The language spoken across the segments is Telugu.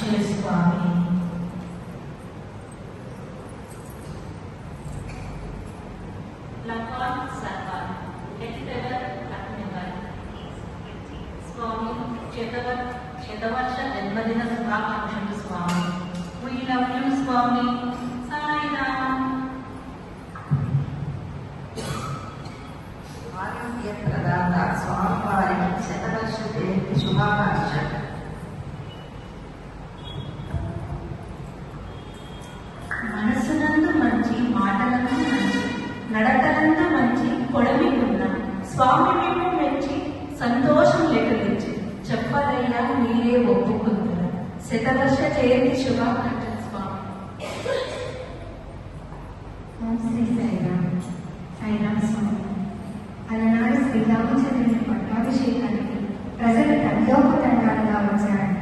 స్వామి. లకాన్ సర్కార్ ఎక్టెవర్ అగ్నివర్ స్వామి శతవర్ష జన్మదిన శుభాకాంక్షలు స్వామి. We love you స్వామి. సాయిరామ్. ఆరోగ్య ప్రదాత స్వామివారికి శతవర్ష జయంతి శుభాకాంక్షలు. మనసునందు మంచి, మాటలందు మంచి, నడకలందు మంచి, పొడమికున్న స్వామి మేము మెచ్చి సంతోషం లేకలించి చెప్పదయ్యా మీరే ఒప్పుకుంటున్నారు. శతవర్ష జయంతి శుభాకాంక్షలు స్వామి. ఓం శ్రీ సాయిరామ్. సాయిరామ్ స్వామి. అలనాడు శ్రీరామచంద్రుని పట్టాభిషేకానికి ప్రజలు తండోపతండాలుగా వచ్చారంట.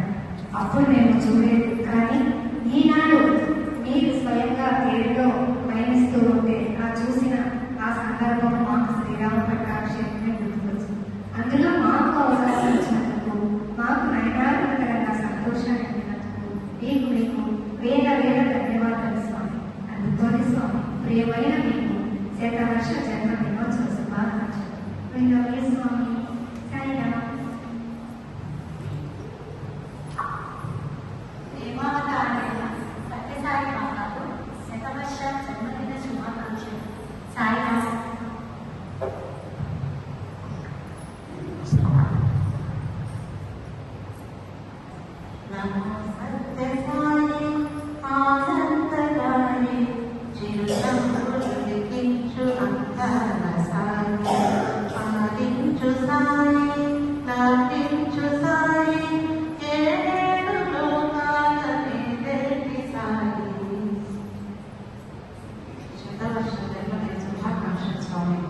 అప్పుడు మేము చూడలేదు, కానీ ఈనాడు మీరు స్వయంగా పేరులో పయనిస్తూ ఉంటే ఆ చూసిన ఆ సందర్భం మాకు శ్రీరామ పట్టాభిషేకమే గుర్తుకొచ్చింది. అందులో మాకు అవకాశం ఇచ్చినందుకు, మాకు నయనాత్మకరంగా సంతోషాన్ని ఇచ్చినందుకు మీకు వేల వేల ధన్యవాదాలు స్వామి. అందుకోని స్వామి, ప్రియమైన మీకు శతవర్ష జన్మ దినోత్సవ శుభాకాంక్షలు. స్వామి. సాయిరామ్. ప్రేమావతారైన సత్యసాయి మాతాకు శతవర్ష జన్మదిన శుభాకాంక్షలు. సాయిరామ్. నమో సత్య సాయి ఆనందగారి చిరునవ్వులు లిఖించు అంతర సాయి ఆదించు సాయి నటించు సాయి ఏడేడు లోకాల మీదేటి సాయి. శతవర్ష జన్మదిన శుభాకాంక్షలు స్వామి.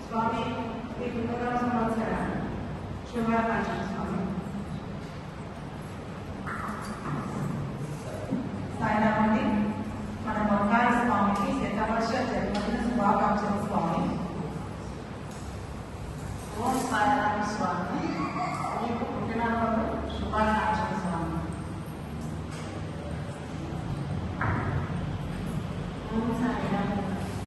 స్వామి మీకు 100వ సంవత్సర శుభాకాంక్షలు స్వామి. సాయిరామండి. మన బంగారు స్వామికి శతవర్ష జన్మదిన శుభాకాంక్షలు స్వామి. ఓం సాయిరామ్ స్వామి. మీకు పుట్టినరోజు శుభాకాంక్షలు.